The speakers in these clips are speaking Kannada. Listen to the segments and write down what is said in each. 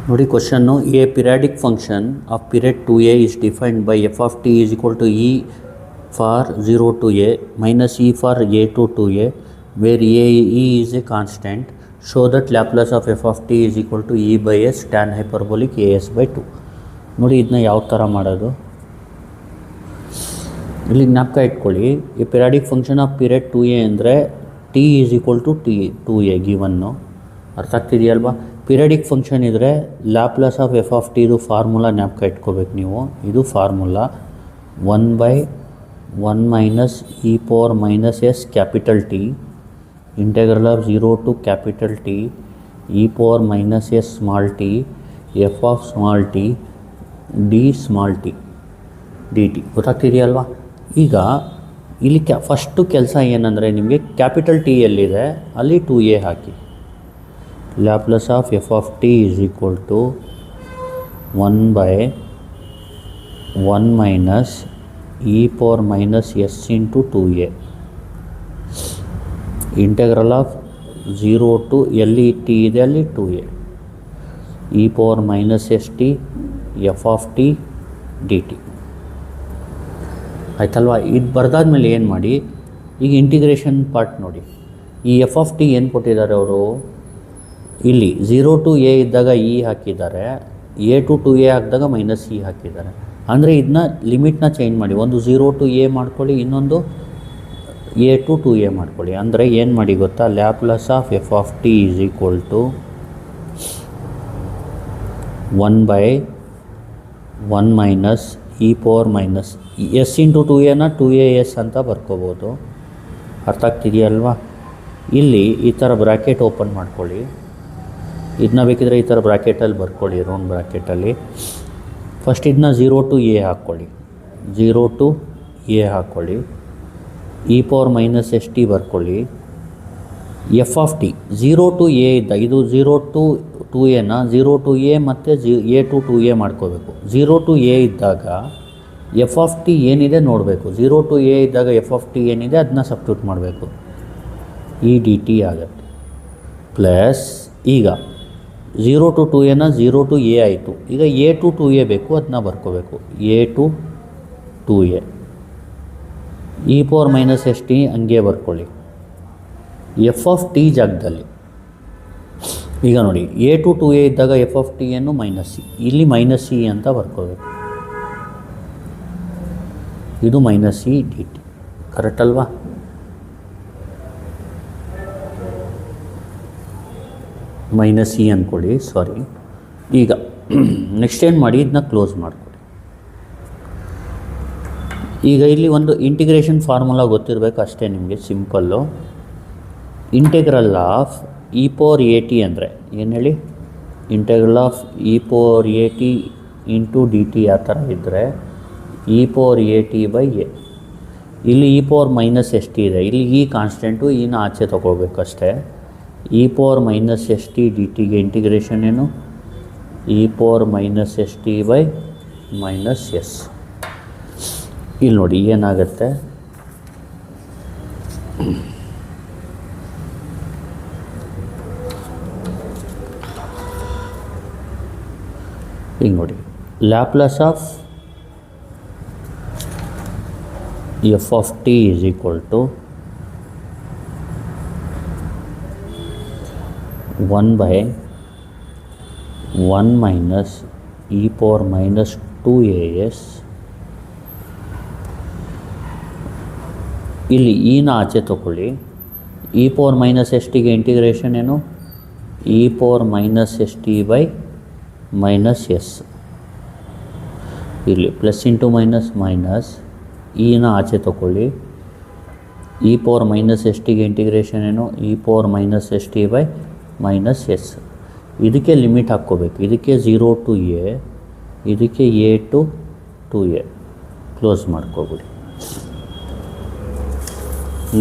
ನೋಡಿ question, A periodic function of period 2a is defined by f of t is equal to e for 0 to a minus e for a to 2a where e is a constant. Show that Laplace of f of t is equal to e by s tan hyperbolic as by 2. ನೋಡಿ ಇದನ್ನ ಯಾವ ಥರ ಮಾಡೋದು, ಇಲ್ಲಿ ಜ್ಞಾಪಕ ಇಟ್ಕೊಳ್ಳಿ. ಈ periodic function of period 2a ಅಂದರೆ t is equal to 2a ಗಿವನ್ನು. ಅರ್ಥ ಆಗ್ತಿದೆಯಲ್ವಾ? ಪಿರಿಯಾಡಿಕ್ ಫಂಕ್ಷನ್ ಇದ್ದರೆ ಲ್ಯಾಪ್ಲಾಸ್ ಆಫ್ ಎಫ್ ಆಫ್ ಟಿದು ಫಾರ್ಮುಲಾ ಜ್ಞಾಪಕ ಇಟ್ಕೋಬೇಕು ನೀವು. ಇದು formula 1/1 minus E power minus S capital T integral of 0 to capital T E power minus S small T F of small T D small T D T. ಗೊತ್ತಾಗ್ತಿದೆಯಲ್ವಾ? ಈಗ ಇಲ್ಲಿ ಫಸ್ಟು ಕೆಲಸ ಏನಂದರೆ, ನಿಮಗೆ ಕ್ಯಾಪಿಟಲ್ ಟಿ ಎಲ್ಲಿದೆ ಅಲ್ಲಿ 2a hockey. Laplace of f of t is equal to 1/1 minus e power minus s into 2a integral of 0 to ಎಲ್ಲಿ t ಇದೆ ಅಲ್ಲಿ 2a e power minus st f of t dt. ಆಯ್ತಲ್ವಾ? ಇದು ಬರ್ದಾದ್ಮೇಲೆ ಏನು ಮಾಡಿ, ಈಗ ಇಂಟಿಗ್ರೇಷನ್ ಪಾರ್ಟ್ ನೋಡಿ. ಈ ಎಫ್ ಆಫ್ ಟಿ ಏನು ಕೊಟ್ಟಿದ್ದಾರೆ ಅವರು, ಇಲ್ಲಿ 0 ಟು ಎ ಇದ್ದಾಗ ಇ ಹಾಕಿದ್ದಾರೆ, ಎ ಟು 2a ಹಾಕಿದಾಗ ಮೈನಸ್ ಇ ಹಾಕಿದ್ದಾರೆ. ಅಂದರೆ ಇದನ್ನ ಲಿಮಿಟ್ನ ಚೇಂಜ್ ಮಾಡಿ, ಒಂದು 0 ಟು ಎ ಮಾಡ್ಕೊಳ್ಳಿ, ಇನ್ನೊಂದು ಎ ಟು 2a ಮಾಡ್ಕೊಳ್ಳಿ. ಅಂದರೆ ಏನು ಮಾಡಿ ಗೊತ್ತಾ, Laplace of F of T is equal to 1/1 minus E power minus S into 2a 2as ಅಂತ ಬರ್ಕೋಬೋದು. ಅರ್ಥ ಆಗ್ತಿದೆಯಲ್ವಾ? ಇಲ್ಲಿ ಈ ಥರ ಬ್ರ್ಯಾಕೆಟ್ ಓಪನ್ ಮಾಡ್ಕೊಳ್ಳಿ. ಇದನ್ನ ಬೇಕಿದ್ರೆ ಈ ಥರ ಬ್ರ್ಯಾಕೆಟಲ್ಲಿ ಬರ್ಕೊಳ್ಳಿ, ರೌಂಡ್ ಬ್ರ್ಯಾಕೆಟಲ್ಲಿ. ಫಸ್ಟ್ ಇದನ್ನ 0 ಟು ಎ ಹಾಕ್ಕೊಳ್ಳಿ, 0 ಟು ಎ ಹಾಕ್ಕೊಳ್ಳಿ, E power minus S T ಬರ್ಕೊಳ್ಳಿ. F of T 0 to A ಇದ್ದ, ಇದು 0 ಟು 2a 0 ಟು ಎ ಮತ್ತು ಎ ಟು 2a ಮಾಡ್ಕೋಬೇಕು. 0 ಟು ಎ ಇದ್ದಾಗ ಎಫ್ ಆಫ್ ಟಿ ಏನಿದೆ ನೋಡಬೇಕು. 0 ಟು ಎ ಇದ್ದಾಗ ಎಫ್ ಆಫ್ ಟಿ ಏನಿದೆ ಅದನ್ನ ಸಬ್ಸ್ಟಿಟ್ಯೂಟ್ ಮಾಡಬೇಕು, ಇ ಡಿ ಟಿ ಆಗುತ್ತೆ. ಪ್ಲಸ್ ಈಗ 0 ಟು 2a 0 ಟು ಎ ಆಯಿತು. ಈಗ ಎ ಟು 2a ಬೇಕು, ಅದನ್ನ ಬರ್ಕೋಬೇಕು, A to 2a E power minus S T ಹಂಗೆ ಬರ್ಕೊಳ್ಳಿ ಎಫ್ ಆಫ್ ಟಿ ಜಾಗದಲ್ಲಿ. ಈಗ ನೋಡಿ, ಎ ಟು 2a ಇದ್ದಾಗ ಎಫ್ ಆಫ್ ಟಿ ಏನು ಮೈನಸ್ ಸಿ, ಇಲ್ಲಿ ಮೈನಸ್ ಸಿ ಅಂತ ಬರ್ಕೋಬೇಕು. ಇದು minus C D T, correct ಅಲ್ವಾ? ಮೈನಸ್ ಸಿ ಅಂದ್ಕೊಳ್ಳಿ, ಸಾರಿ. ಈಗ ನೆಕ್ಸ್ಟ್ ಏನು ಮಾಡಿ, ಇದನ್ನ ಕ್ಲೋಸ್ ಮಾಡ್ಕೊಳ್ಳಿ. ಈಗ ಇಲ್ಲಿ ಒಂದು ಇಂಟಿಗ್ರೇಷನ್ ಫಾರ್ಮುಲಾ ಗೊತ್ತಿರಬೇಕು ಅಷ್ಟೇ ನಿಮಗೆ, simple. Integral of E power A T ಅಂದರೆ ಏನು ಹೇಳಿ, integral of E power A T into D T ಆ ಥರ ಇದ್ದರೆ E power A T by A. ಇಲ್ಲಿ E power minus S T ಇದೆ, ಇಲ್ಲಿ ಈ ಕಾನ್ಸ್ಟೆಂಟು ಇನ್ನು ಆಚೆ ತೊಗೊಳ್ಬೇಕಷ್ಟೇ. E power minus S T D ಟಿಗೆ ಇಂಟಿಗ್ರೇಷನ್ ಏನು, E power minus S T by minus S. ಇಲ್ಲಿ ನೋಡಿ ಏನಾಗುತ್ತೆ, ಈಗ ನೋಡಿ, Laplace of F of T is equal to 1/1 minus E power minus 2as. ಇಲ್ಲಿ ಇನ ಆಚೆ ತೊಗೊಳ್ಳಿ, ಇ ಪವರ್ ಮೈನಸ್ ಎಸ್ ಟಿಗೆ ಇಂಟಿಗ್ರೇಷನ್ ಏನು, E power minus S T by minus S. ಇಲ್ಲಿ ಪ್ಲಸ್ ಇಂಟು ಮೈನಸ್ ಮೈನಸ್, ಇನ ಆಚೆ ತೊಗೊಳ್ಳಿ, ಇ ಪವರ್ ಮೈನಸ್ ಎಸ್ ಟಿಗೆ ಇಂಟಿಗ್ರೇಷನ್ ಏನು, E power minus S T by minus S. ಇದಕ್ಕೆ ಲಿಮಿಟ್ ಹಾಕ್ಕೋಬೇಕು, ಇದಕ್ಕೆ 0 ಟು ಎ, ಇದಕ್ಕೆ ಎ ಟು 2a, ಕ್ಲೋಸ್ ಮಾಡ್ಕೋಬಿಡಿ.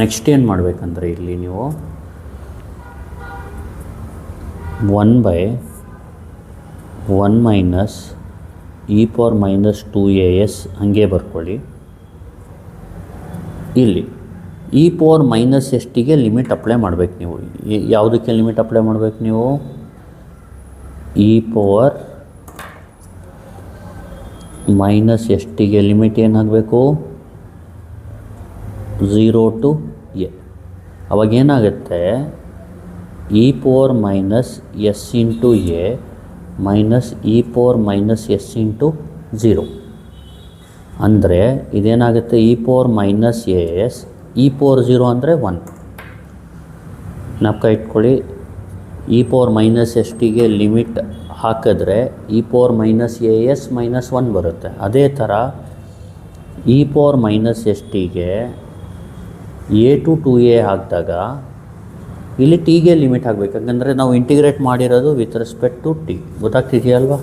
ನೆಕ್ಸ್ಟ್ ಏನು ಮಾಡಬೇಕಂದ್ರೆ, ಇಲ್ಲಿ ನೀವು 1/1 minus E power minus 2as ಹಾಗೆ ಬರ್ಕೊಳ್ಳಿ. ಇಲ್ಲಿ ಇ ಪವರ್ ಮೈನಸ್ ಎಸ್ ಟಿಗೆ ಲಿಮಿಟ್ ಅಪ್ಲೈ ಮಾಡಬೇಕು ನೀವು. ಯಾವುದಕ್ಕೆ ಲಿಮಿಟ್ ಅಪ್ಲೈ ಮಾಡಬೇಕು ನೀವು, ಇ ಪವರ್ ಮೈನಸ್ ಎಸ್ ಟಿಗೆ ಲಿಮಿಟ್ ಏನಾಗಬೇಕು 0 ಟು ಎ. ಅವಾಗೇನಾಗುತ್ತೆ E power minus S into A minus E power minus S into 0. ಅಂದರೆ ಇದೇನಾಗುತ್ತೆ E power minus A S E power 0 ಅಂದರೆ 1. ಜ್ಞಾಪಕ ಇಟ್ಕೊಳ್ಳಿ, ಇ ಪವರ್ ಮೈನಸ್ ಎಸ್ ಟಿಗೆ ಲಿಮಿಟ್ ಹಾಕಿದ್ರೆ E power minus A S minus 1 ಬರುತ್ತೆ. ಅದೇ ಥರ ಇ ಪವರ್ ಮೈನಸ್ ಎಸ್ ಟಿಗೆ ಎ ಟು 2a ಹಾಕಿದಾಗ ಇಲ್ಲಿ ಟಿಗೆ ಲಿಮಿಟ್ ಹಾಕಬೇಕು. ಯಾಕಂದರೆ ನಾವು ಇಂಟಿಗ್ರೇಟ್ ಮಾಡಿರೋದು ವಿತ್ ರೆಸ್ಪೆಕ್ಟ್ ಟು ಟಿ. ಗೊತ್ತಾಗ್ತಿದೆಯಲ್ವಾ?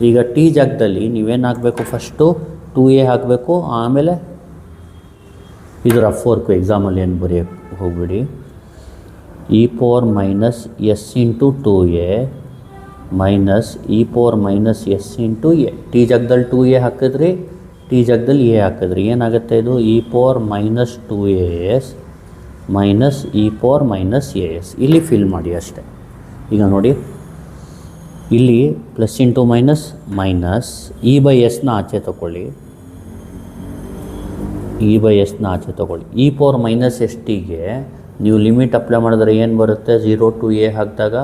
ಈಗ ಟಿ ಜಾಗದಲ್ಲಿ ನೀವೇನು ಹಾಕಬೇಕು, ಫಸ್ಟು 2a ಹಾಕಬೇಕು, ಆಮೇಲೆ ಇದು ರಫ್ ವರ್ಕು, ಎಕ್ಸಾಮಲ್ಲಿ ಏನು ಬರೆಯೋಕ್ಕೆ ಹೋಗ್ಬಿಡಿ. E power minus S into 2a minus E power minus S into A. T ಜಾಗದಲ್ಲಿ 2a ಹಾಕಿದ್ರಿ, ಟಿ ಜಾಗದಲ್ಲಿ ಎ ಹಾಕಿದ್ರಿ, ಏನಾಗುತ್ತೆ ಇದು E power minus 2as minus E power minus A S. ಇಲ್ಲಿ ಫಿಲ್ ಮಾಡಿ ಅಷ್ಟೆ. ಈಗ ನೋಡಿ, ಇಲ್ಲಿ plus into minus minus E by ಎಸ್ನ ಆಚೆ ತೊಗೊಳ್ಳಿ, ಇ ಬೈ ಎಸ್ನ ಆಚೆ ತೊಗೊಳ್ಳಿ. ಇ ಪವರ್ ಮೈನಸ್ ಎಸ್ ಟಿಗೆ ನೀವು ಲಿಮಿಟ್ ಅಪ್ಲೈ ಮಾಡಿದ್ರೆ ಏನು ಬರುತ್ತೆ, 0 ಟು ಎ ಹಾಕಿದಾಗ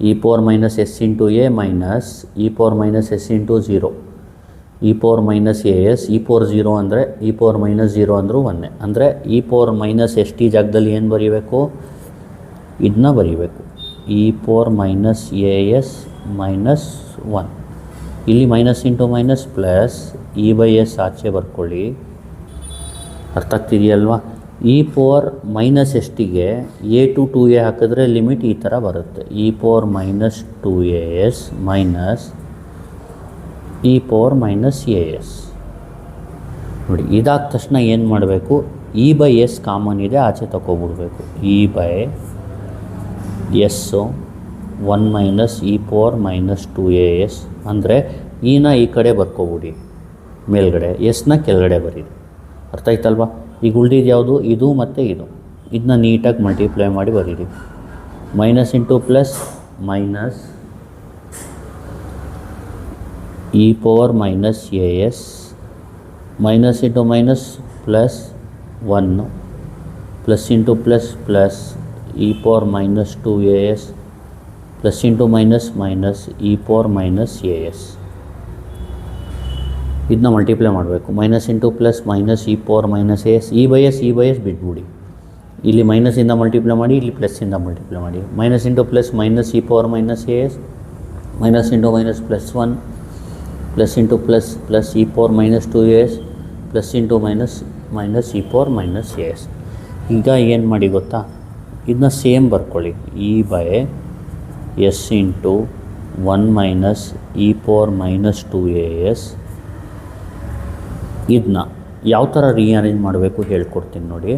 E power minus S into A minus E power minus S into 0 E power minus A S. E power 0 ಅಂದರೆ ಇ ಪವರ್ ಮೈನಸ್ 0 ಅಂದರೂ 1. ಅಂದರೆ E power minus S T ಜಾಗದಲ್ಲಿ ಏನು ಬರೀಬೇಕು, ಇದನ್ನ ಬರೀಬೇಕು, E power minus A S minus 1. ಇಲ್ಲಿ minus into minus plus E by S ಆಚೆ ಬರ್ಕೊಳ್ಳಿ. ಅರ್ಥ ಆಗ್ತಿದೆಯಲ್ವಾ? ಇ ಪವರ್ ಮೈನಸ್ ಎಸ್ ಟಿಗೆ ಎ ಟು 2a ಹಾಕಿದ್ರೆ ಲಿಮಿಟ್ ಈ ಥರ ಬರುತ್ತೆ, E power minus 2as minus E power minus A S. ನೋಡಿ, ಇದಾದ ತಕ್ಷಣ ಏನು ಮಾಡಬೇಕು, ಇ ಬೈ ಎಸ್ ಕಾಮನ್ ಇದೆ, ಆಚೆ ತಗೊಬಿಡ್ಬೇಕು. E by S 1 minus E power minus 2as. ಅಂದರೆ ಇನ ಈ ಕಡೆ ಬರ್ಕೊಬಿಡಿ ಮೇಲ್ಗಡೆ, ಎಸ್ನ ಕೆಳಗಡೆ ಬರೀರಿ. ಅರ್ಥ ಆಯ್ತಲ್ವಾ? ಈಗ ಉಳಿದಿದ್ದು ಯಾವುದು, ಇದು ಮತ್ತು ಇದು. ಇದನ್ನ ನೀಟಾಗಿ ಮಲ್ಟಿಪ್ಲೈ ಮಾಡಿ ಬರೀರಿ. Minus into plus minus E power minus A S minus into minus plus 1 plus into plus plus E power minus 2as plus into minus minus E power minus A S. ಇದನ್ನ ಮಲ್ಟಿಪ್ಲೈ ಮಾಡಬೇಕು. Minus into plus minus E power minus A S. E by S ಬಿಟ್ಬಿಡಿ. ಇಲ್ಲಿ ಮೈನಸಿಂದ ಮಲ್ಟಿಪ್ಲೈ ಮಾಡಿ, ಇಲ್ಲಿ ಪ್ಲಸ್ಸಿಂದ ಮಲ್ಟಿಪ್ಲೈ ಮಾಡಿ. Minus into plus minus E power minus A S minus into minus plus 1 plus into plus plus E power minus 2as plus into minus minus E power minus A S. ಈಗ ಏನು ಮಾಡಿ ಗೊತ್ತಾ, ಇದನ್ನ ಸೇಮ್ ಬರ್ಕೊಳ್ಳಿ, E by S into 1 minus E power minus 2as. ಇದನ್ನ ಯಾವ ಥರ ರೀಅರೇಂಜ್ ಮಾಡಬೇಕು ಹೇಳ್ಕೊಡ್ತೀನಿ ನೋಡಿ.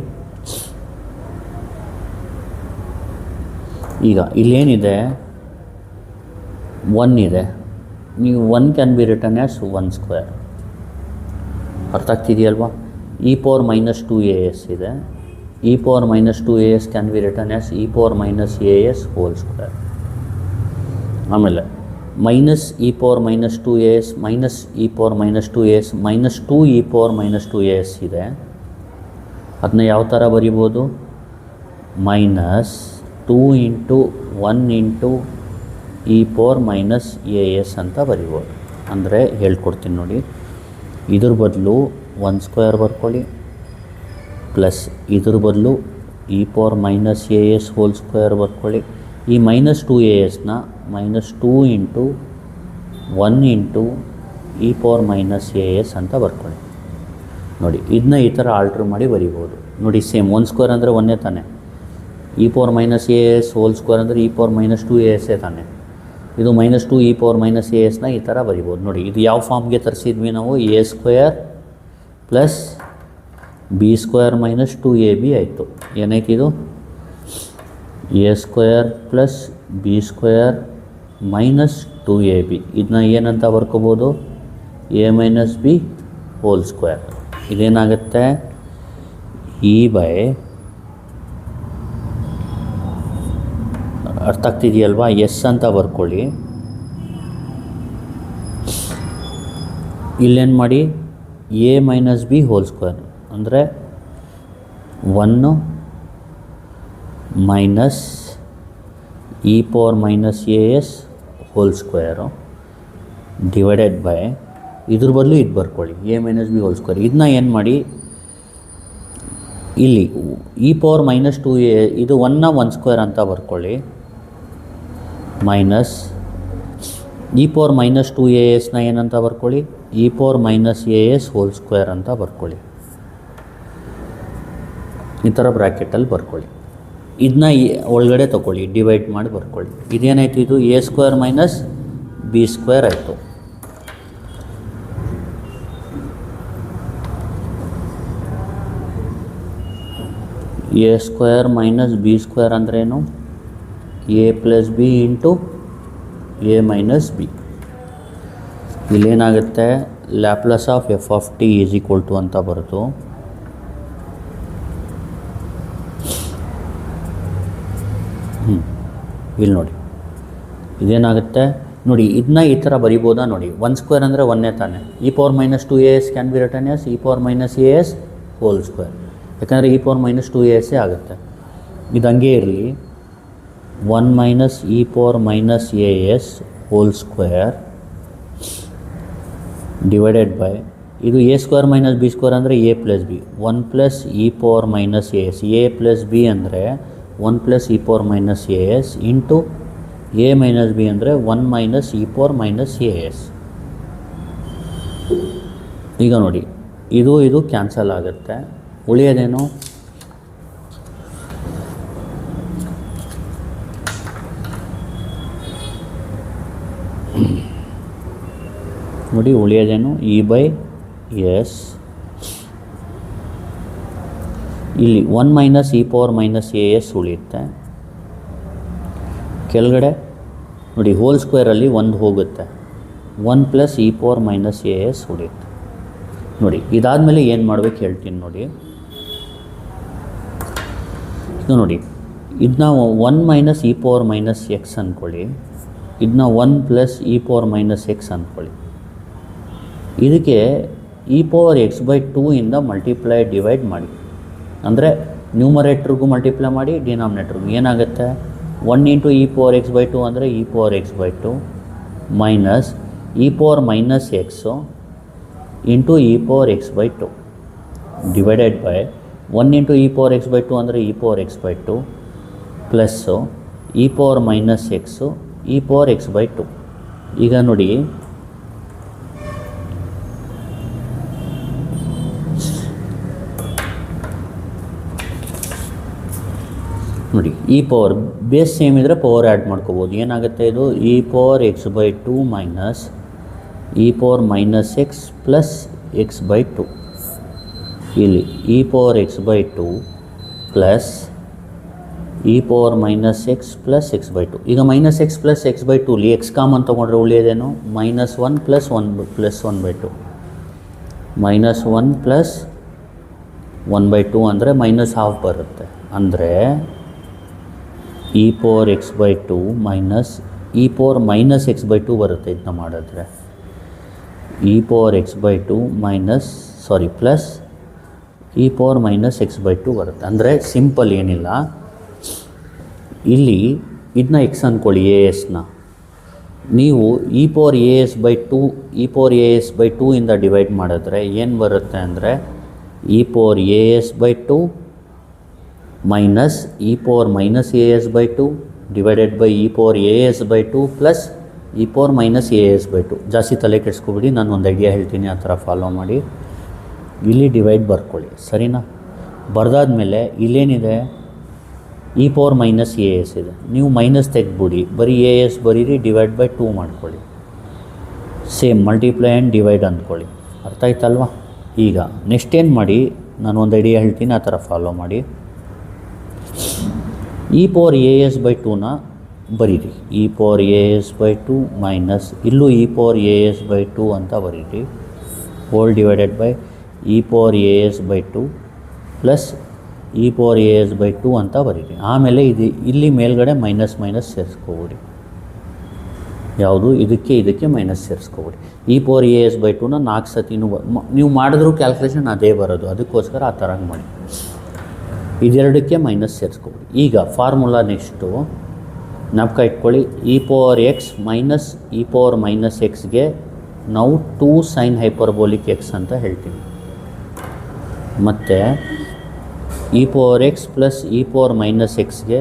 ಈಗ ಇಲ್ಲೇನಿದೆ, 1 ಇದೆ, ನೀವು 1 can be written as 1 square. ಅರ್ಥ ಆಗ್ತಿದೆಯಲ್ವಾ? ಇ ಪವರ್ ಮೈನಸ್ 2as ಇದೆ, E power minus 2as can be written as E power minus as whole square. ಆಮೇಲೆ minus E power minus 2as minus E power minus 2as minus 2 E power minus 2as ಇದೆ. ಅದನ್ನ ಯಾವ ಥರ ಬರಿಬೋದು, minus 2 into 1 into E power minus A S ಅಂತ ಬರಿಬೋದು. ಅಂದರೆ ಹೇಳ್ಕೊಡ್ತೀನಿ ನೋಡಿ. ಇದ್ರ ಬದಲು 1 ಸ್ಕ್ವೇರ್ ಬರ್ಕೊಳ್ಳಿ, ಪ್ಲಸ್ ಇದ್ರ ಬದಲು E power minus A S whole square ಬರ್ಕೊಳ್ಳಿ. ಈ ಮೈನಸ್ 2asನ minus 2 into 1 into E power minus A S ಅಂತ ಬರ್ಕೊಳ್ಳಿ. ನೋಡಿ, ಇದನ್ನ ಈ ಥರ ಆಲ್ಟ್ರ್ ಮಾಡಿ ಬರಿಬೋದು. ನೋಡಿ, ಸೇಮ್ 1 ಸ್ಕ್ವೇರ್ ಅಂದರೆ 1 ತಾನೆ, E power minus A S whole square ಅಂದರೆ ಇ ಪವರ್ ಮೈನಸ್ 2as ತಾನೆ. ಇದು minus 2 E power minus A ಎಸ್ನ ಈ ಥರ ಬರಿಬೋದು. ನೋಡಿ, ಇದು ಯಾವ ಫಾರ್ಮ್ಗೆ ತರಿಸಿದ್ವಿ ನಾವು, A square plus B square minus 2ab ಆಯಿತು. ಏನಾಯ್ತು ಇದು, A square plus B square minus 2ab. ಇದನ್ನ ಏನಂತ ಬರ್ಕೋಬೋದು, A minus B whole square. ಇದೇನಾಗುತ್ತೆ, ಇ ಬೈ, ಅರ್ಥ ಆಗ್ತಿದೆಯಲ್ವಾ, ಎಸ್ ಅಂತ ಬರ್ಕೊಳ್ಳಿ, ಇಲ್ಲೇನು ಮಾಡಿ A minus B whole square ಅಂದರೆ 1 minus E power minus A S whole square divided by ಇದ್ರ ಬದಲು ಇದು ಬರ್ಕೊಳ್ಳಿ A minus B whole square. ಇದನ್ನ ಏನು ಮಾಡಿ ಇಲ್ಲಿ ಇ ಪವರ್ ಮೈನಸ್ 2a ಇದು 1ನ 1 ಸ್ಕ್ವೇರ್ ಅಂತ ಬರ್ಕೊಳ್ಳಿ minus E power minus 2as ಏನಂತ ಬರ್ಕೊಳ್ಳಿ E power minus A S whole square ಅಂತ ಬರ್ಕೊಳ್ಳಿ. ಈ ಥರ ಬ್ರ್ಯಾಕೆಟಲ್ಲಿ ಬರ್ಕೊಳ್ಳಿ. ಇದನ್ನ ಒಳಗಡೆ ತೊಗೊಳ್ಳಿ ಡಿವೈಡ್ ಮಾಡಿ ಬರ್ಕೊಳ್ಳಿ. ಇದೇನಾಯಿತು ಇದು A square minus B square ಆಯಿತು. A square minus B square ಅಂದ್ರೇನು A plus B into A minus B. ಇಲ್ಲೇನಾಗುತ್ತೆ Laplace of F of T is equal to ಅಂತ ಬರುತ್ತು. ಇಲ್ಲಿ ನೋಡಿ ಇದೇನಾಗುತ್ತೆ ನೋಡಿ ಇದನ್ನ ಈ ಥರ ಬರಿಬೋದಾ ನೋಡಿ 1 ಸ್ಕ್ವೇರ್ ಅಂದರೆ 1 ತಾನೆ. E power minus 2as can be written as E power minus A S whole square ಯಾಕಂದರೆ ಇ ಪವರ್ ಮೈನಸ್ 2as ಆಗುತ್ತೆ. ಇದು ಹಂಗೆ ಇರಲಿ 1 minus E power minus A S whole square divided by ಇದು A square minus B square ಅಂದರೆ A plus B 1 plus E power minus A S A plus B ಅಂದರೆ 1 plus E power minus A S into A minus B ಅಂದರೆ 1 minus E power minus A S. ಈಗ ನೋಡಿ ಇದು ಕ್ಯಾನ್ಸಲ್ ಆಗುತ್ತೆ. ಉಳಿಯೋದೇನು ನೋಡಿ ಉಳಿಯೋದೇನು ಇ ಬೈ ಎಸ್ ಇಲ್ಲಿ 1 minus E power minus A S ಉಳಿಯುತ್ತೆ. ಕೆಳಗಡೆ ನೋಡಿ ಹೋಲ್ ಸ್ಕ್ವೇರಲ್ಲಿ 1 ಹೋಗುತ್ತೆ 1 plus E power minus A S ಉಳಿಯುತ್ತೆ. ನೋಡಿ ಇದಾದಮೇಲೆ ಏನು ಮಾಡ್ಬೇಕು ಹೇಳ್ತೀನಿ ನೋಡಿ. ಇದು ನೋಡಿ ಇದನ್ನ 1 minus E power minus X ಅಂದ್ಕೊಳ್ಳಿ. ಇದನ್ನ 1 plus E power minus X ಅಂದ್ಕೊಳ್ಳಿ. ಇದಕ್ಕೆ ಇ ಪವರ್ ಎಕ್ಸ್ ಬೈ 2 ಇಂದ ಮಲ್ಟಿಪ್ಲೈ ಡಿವೈಡ್ ಮಾಡಿ ಅಂದರೆ ನ್ಯೂಮರೇಟ್ರಿಗೂ ಮಲ್ಟಿಪ್ಲೈ ಮಾಡಿ ಡಿನಾಮಿನೇಟ್ರಿಗೂ ಏನಾಗುತ್ತೆ 1 into E power X by 2 ಅಂದರೆ E power X by 2 minus E power minus x into E power X by 2 divided by 1 into E power X by 2 ಅಂದರೆ E power X by 2 plus E power minus x e power X by 2. ಈಗ ನೋಡಿ ನೋಡಿ ಇ ಪವರ್ ಬೇಸ್ ಸೇಮ್ ಇದ್ದರೆ ಪವರ್ ಆ್ಯಡ್ ಮಾಡ್ಕೋಬೋದು. ಏನಾಗುತ್ತೆ ಇದು E power X by 2 minus E power minus X plus X by 2 ಇಲ್ಲಿ E power X by 2 plus E power minus X plus X by 2. ಈಗ minus X plus X by 2ಲಿ ಎಕ್ಸ್ ಕಾಮನ್ ತೊಗೊಂಡ್ರೆ ಉಳಿಯೋದೇನು minus 1 plus 1 plus 1 by 2 minus 1 plus 1 by 2 ಅಂದರೆ ಮೈನಸ್ ಹಾಫ್ ಬರುತ್ತೆ. ಅಂದರೆ E power X by 2 minus E power minus X by 2 ಬರುತ್ತೆ. ಇದನ್ನ ಮಾಡಿದ್ರೆ E power X by 2 minus plus E power minus X by 2 ಬರುತ್ತೆ. ಅಂದರೆ ಸಿಂಪಲ್ ಏನಿಲ್ಲ ಇಲ್ಲಿ ಇದನ್ನ ಎಕ್ಸ್ ಅಂದ್ಕೊಳ್ಳಿ ಎ ಎಸ್ನ ನೀವು E power A S by 2 E power A S by 2 ಇಂದ ಡಿವೈಡ್ ಮಾಡಿದ್ರೆ ಏನು ಬರುತ್ತೆ ಅಂದರೆ E power A S by 2 minus E power minus A S by 2 divided by E power A S by 2 plus E power minus A S by 2. ಜಾಸ್ತಿ ತಲೆ ಕೆಡಿಸ್ಕೊಬಿಡಿ, ನಾನು ಒಂದು ಐಡಿಯಾ ಹೇಳ್ತೀನಿ ಆ ಥರ ಫಾಲೋ ಮಾಡಿ. ಇಲ್ಲಿ ಡಿವೈಡ್ ಬರ್ಕೊಳ್ಳಿ ಸರಿನಾ. ಬರ್ದಾದ್ಮೇಲೆ ಇಲ್ಲೇನಿದೆ E power minus A S ಇದೆ, ನೀವು ಮೈನಸ್ ತೆಗೆದ್ಬಿಡಿ ಬರೀ ಎ ಎಸ್ ಬರೀರಿ ಡಿವೈಡ್ ಬೈ 2 ಮಾಡ್ಕೊಳ್ಳಿ. ಸೇಮ್ ಮಲ್ಟಿಪ್ಲೈ ಆ್ಯಂಡ್ ಡಿವೈಡ್ ಅಂದ್ಕೊಳ್ಳಿ. ಅರ್ಥ ಆಯ್ತಲ್ವಾ. ಈಗ ನೆಕ್ಸ್ಟ್ ಏನು ಮಾಡಿ ನಾನು ಒಂದು ಐಡಿಯಾ ಹೇಳ್ತೀನಿ ಆ ಥರ ಫಾಲೋ ಮಾಡಿ. E power A S by 2ನ ಬರೀರಿ e power A S by 2 minus ಇಲ್ಲೂ e power A S by 2 ಅಂತ ಬರೀರಿ whole divided by E power A S by 2 plus E power A S by 2 ಅಂತ ಬರೀರಿ. ಆಮೇಲೆ ಇಲ್ಲಿ ಮೇಲ್ಗಡೆ ಮೈನಸ್ ಮೈನಸ್ ಸೇರಿಸ್ಕೊಬಿಡಿ. ಯಾವುದು ಇದಕ್ಕೆ ಮೈನಸ್ ಸೇರಿಸ್ಕೊಬಿಡಿ. e⁴as/2ನ 4 ಸತಿನೂ ನೀವು ಮಾಡಿದ್ರೂ ಕ್ಯಾಲ್ಕುಲೇಷನ್ ಅದೇ ಬರೋದು, ಅದಕ್ಕೋಸ್ಕರ ಆ ಥರ ಮಾಡಿ. ಇದೆರಡಕ್ಕೆ ಮೈನಸ್ ಸೇರಿಸ್ಕೊಬಿಡಿ. ಈಗ ಫಾರ್ಮುಲಾ ನೆಕ್ಸ್ಟು ಜ್ಞಾಪಕ ಇಟ್ಕೊಳ್ಳಿ. e⁴x ಮೈನಸ್ e⁻−xಗೆ ನಾವು 2 sin ಹೈಪರ್ಬೋಲಿಕ್ x ಅಂತ ಹೇಳ್ತೀವಿ. ಮತ್ತು e⁴x ಪ್ಲಸ್ e⁻−xಗೆ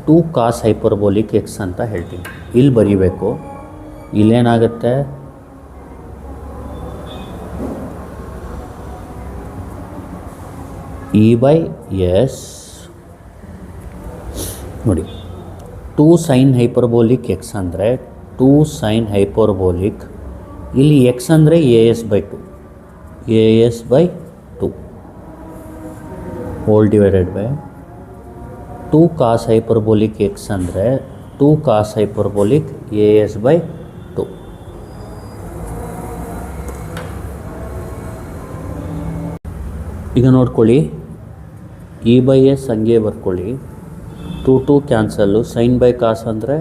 2 cos ಹೈಪರ್ಬೋಲಿಕ್ x ಅಂತ ಹೇಳ್ತೀವಿ. ಇಲ್ಲಿ ಬರೀಬೇಕು. ಇಲ್ಲೇನಾಗುತ್ತೆ, e/s ನೋಡಿ 2 sin ಹೈಪರ್ಬೋಲಿಕ್ x ಅಂದರೆ 2 sin ಹೈಪರ್ಬೋಲಿಕ್, ಇಲ್ಲಿ x ಅಂದರೆ as/2 hole divided by 2 cos hyperbolic x ಅಂದರೆ 2 cos ಹೈಪರ್ಬೋಲಿಕ್ as/2. ಈಗ ನೋಡ್ಕೊಳ್ಳಿ, e/s ಹಂಗೆ ಬರ್ಕೊಳ್ಳಿ. 2 ಕ್ಯಾನ್ಸಲ್ಲು, ಸೈನ್ ಬೈ ಕಾಸ್ ಅಂದರೆ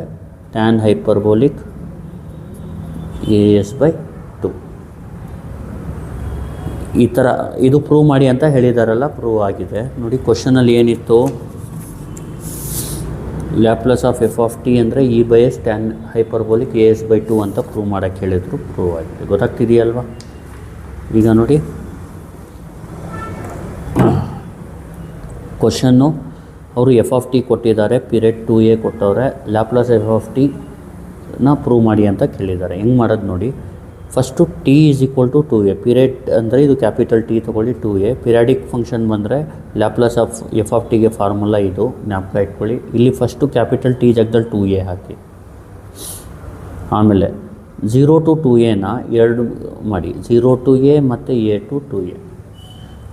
ಟ್ಯಾನ್ ಹೈಪರ್ಬೋಲಿಕ್ as/2. ಈ ಥರ ಇದು ಪ್ರೂವ್ ಮಾಡಿ ಅಂತ ಹೇಳಿದಾರಲ್ಲ, ಪ್ರೂವ್ ಆಗಿದೆ. ನೋಡಿ ಕ್ವಶನಲ್ಲಿ ಏನಿತ್ತು, ಲ್ಯಾಪ್ಲೇಸ್ ಆಫ್ f(t) ಅಂದರೆ e/s ಟ್ಯಾನ್ ಹೈಪರ್ಬೋಲಿಕ್ as/2 ಅಂತ ಪ್ರೂವ್ ಮಾಡೋಕ್ಕೆ ಹೇಳಿದ್ರು, ಪ್ರೂವ್ ಆಗಿದೆ. ಗೊತ್ತಾಗ್ತಿದೆಯಲ್ವಾ? ಈಗ ನೋಡಿ ಕ್ವಶನ್ನು, ಅವರು f(t) ಕೊಟ್ಟಿದ್ದಾರೆ, ಪೀರಿಯಡ್ 2a ಕೊಟ್ಟವ್ರೆ, ಲ್ಯಾಪ್ಲೇಸ್ f(t)ನ ಪ್ರೂವ್ ಮಾಡಿ ಅಂತ ಕೇಳಿದ್ದಾರೆ. ಹೆಂಗೆ ಮಾಡೋದು ನೋಡಿ. ಫಸ್ಟು t = 2a, ಪೀರಿಯಡ್ ಅಂದರೆ ಇದು ಕ್ಯಾಪಿಟಲ್ T ತೊಗೊಳ್ಳಿ, 2a. ಪಿರಿಯಾಡಿಕ್ ಫಂಕ್ಷನ್ ಬಂದರೆ ಲ್ಯಾಪ್ಲೇಸ್ ಆಫ್ f(t)ಗೆ ಫಾರ್ಮುಲಾ ಇದು, ಜ್ಞಾಪಕ ಇಟ್ಕೊಳ್ಳಿ. ಇಲ್ಲಿ ಫಸ್ಟು ಕ್ಯಾಪಿಟಲ್ T ಜಾಗದಲ್ಲಿ 2a ಹಾಕಿ, ಆಮೇಲೆ 0 to 2aನ 2 ಮಾಡಿ, 0 to a ಮತ್ತು a to 2a.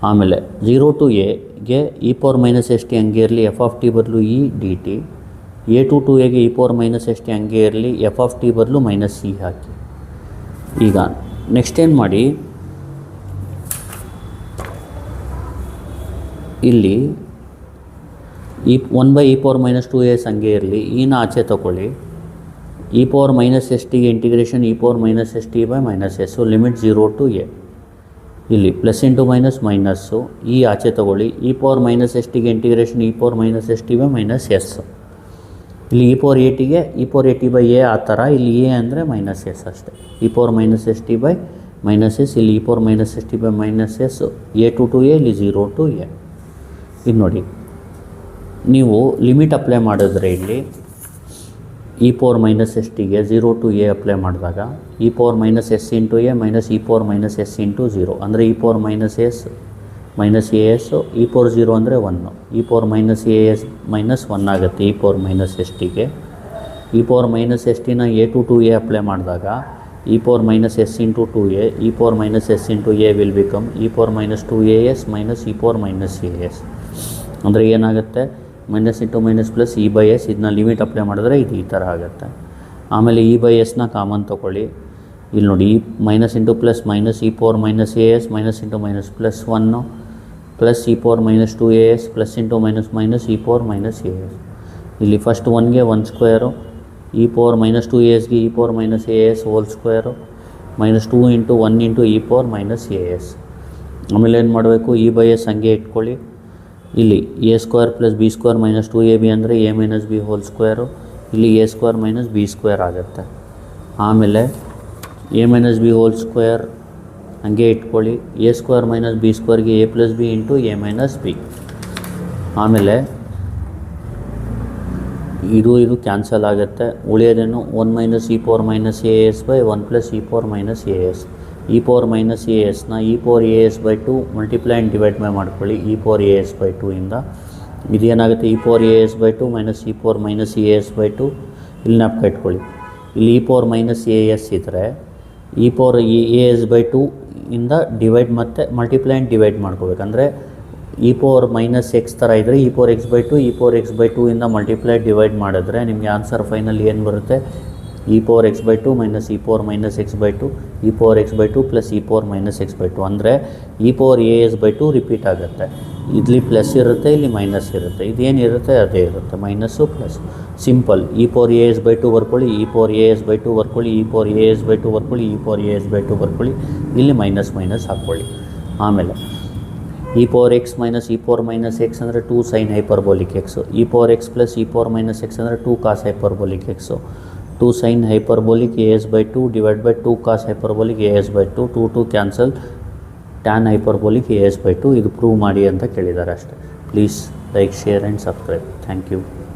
ಆಮೇಲೆ 0 to aಗೆ e⁻−st ಹಂಗೆ ಇರಲಿ, f(t) ಬದಲು e dt. a to 2aಗೆ e⁻−st ಹಂಗೆ ಇರಲಿ, f(t) ಬದಲು -c ಹಾಕಿ. ಈಗ ನೆಕ್ಸ್ಟ್ ಏನು ಮಾಡಿ, ಇಲ್ಲಿ 1/e⁻²as ಹಂಗೆ ಇರಲಿ, ಈನ ಆಚೆ ತಗೊಳ್ಳಿ. e⁻−st integration e⁻−st/−s, limit 0 to a. ಇಲ್ಲಿ ಪ್ಲಸ್ ಇಂಟು ಮೈನಸ್ ಮೈನಸ್ಸು, ಈ ಆಚೆ ತಗೊಳ್ಳಿ. e⁻−st integration e⁻−st/−s. ಇಲ್ಲಿ e⁻at/a ಆ ಥರ, ಇಲ್ಲಿ a ಅಂದರೆ -s ಅಷ್ಟೇ. e⁻−st/−s, ಇಲ್ಲಿ e⁻−st/−s, a to 2a, ಇಲ್ಲಿ 0 to a. ಇದು ನೋಡಿ, ನೀವು ಲಿಮಿಟ್ ಅಪ್ಲೈ ಮಾಡಿದ್ರೆ ಇಲ್ಲಿ e⁻−st/ಗೆ 0 to a ಅಪ್ಲೈ ಮಾಡಿದಾಗ e⁻−s × a ಮೈನಸ್ e⁻−s × 0 ಅಂದರೆ e⁻−s -as, e⁻0 ಅಂದರೆ 1, e⁻−as -1 ಆಗುತ್ತೆ e⁻−st/ಗೆ. e⁻−st a to 2a apply ಮಾಡಿದಾಗ e⁻−s × 2a, e⁻−s × a will become e⁻−2as minus e⁻−as. ಅಂದರೆ ಏನಾಗುತ್ತೆ, minus into minus plus e/s. ಇದನ್ನ ಲಿಮಿಟ್ ಅಪ್ಲೈ ಮಾಡಿದ್ರೆ ಇದು ಈ ಥರ ಆಗುತ್ತೆ. ಆಮೇಲೆ e/sನ ಕಾಮನ್ ತೊಗೊಳ್ಳಿ. ಇಲ್ಲಿ ನೋಡಿ, minus into plus minus e⁻−as minus into minus plus 1 plus e⁻−2as plus into minus minus e⁻−as. ಇಲ್ಲಿ ಫಸ್ಟ್ 1ಗೆ 1 ಸ್ಕ್ವೇರು, e⁻−2asಗೆ e⁻−as ಹೋಲ್ ಸ್ಕ್ವೇರು, -2 × 1 × e⁻−as. ಆಮೇಲೆ ಏನು ಮಾಡಬೇಕು, e/s ಹಂಗೆ ಇಟ್ಕೊಳ್ಳಿ. ಇಲ್ಲಿ a² + b² - 2ab ಅಂದರೆ a - b ಹೋಲ್ ಸ್ಕ್ವೇರು, ಇಲ್ಲಿ a² - b² ಆಗುತ್ತೆ. ಆಮೇಲೆ a - b ಹೋಲ್ ಸ್ಕ್ವೇರ್ ಹಂಗೆ ಇಟ್ಕೊಳ್ಳಿ. a² - b²ಗೆ a + b × a - b. ಆಮೇಲೆ ಇದು ಕ್ಯಾನ್ಸಲ್ ಆಗುತ್ತೆ. ಉಳಿಯೋದೇನು 1 - e⁻−as/1 + e⁻−as. e⁻−asನ e⁻as/2 multiply and divide ಮಾಡ್ಕೊಳ್ಳಿ. e⁻as/2 ಇಂದ ಇದೇನಾಗುತ್ತೆ, e⁻as/2 ಮೈನಸ್ e⁻−as/2. ಇಲ್ಲಿ ಜ್ಞಾಪಕ ಇಟ್ಕೊಳ್ಳಿ. ಇಲ್ಲಿ e⁻−as ಇದ್ದರೆ e⁻as/2 ಇಂದ ಡಿವೈಡ್ ಮತ್ತು ಮಲ್ಟಿಪ್ಲೈ ಆ್ಯಂಡ್ ಡಿವೈಡ್ ಮಾಡ್ಕೋಬೇಕಂದ್ರೆ e⁻−x ಥರ ಇದ್ದರೆ e⁻x/2 e⁻x/2 ಇಂದ ಮಲ್ಟಿಪ್ಲೈ ಡಿವೈಡ್ ಮಾಡಿದ್ರೆ ನಿಮಗೆ ಆನ್ಸರ್ ಫೈನಲ್ ಏನು ಬರುತ್ತೆ, e⁻x/2 minus e⁻−x/2 e⁻x/2 plus e⁻−x/2 ಅಂದರೆ e⁻as/2 ರಿಪೀಟ್ ಆಗುತ್ತೆ. ಇಲ್ಲಿ ಪ್ಲಸ್ ಇರುತ್ತೆ, ಇಲ್ಲಿ ಮೈನಸ್ ಇರುತ್ತೆ. ಇದೇನಿರುತ್ತೆ ಅದೇ ಇರುತ್ತೆ, minus plus. Simple. E power A S by 2 ಬರ್ಕೊಳ್ಳಿ, E power A S by 2 ಬರ್ಕೊಳ್ಳಿ, E power A S by 2 ಬರ್ಕೊಳ್ಳಿ, E power A S by 2 ಬರ್ಕೊಳ್ಳಿ. ಇಲ್ಲಿ ಮೈನಸ್ ಮೈನಸ್ ಹಾಕ್ಕೊಳ್ಳಿ. ಆಮೇಲೆ e power x minus E power minus x ಅಂದರೆ 2 sine hyperbolic x. E power x plus E power minus x ಅಂದರೆ 2 cos hyperbolic x. 2 sine hyperbolic A S by 2 divide by 2 cos hyperbolic A S by 2. 2 cancel, tan hyperbolic A S by 2. ಇದು ಪ್ರೂವ್ ಮಾಡಿ ಅಂತ ಕೇಳಿದ್ದಾರೆ ಅಷ್ಟೇ. Please like, share and subscribe. Thank you.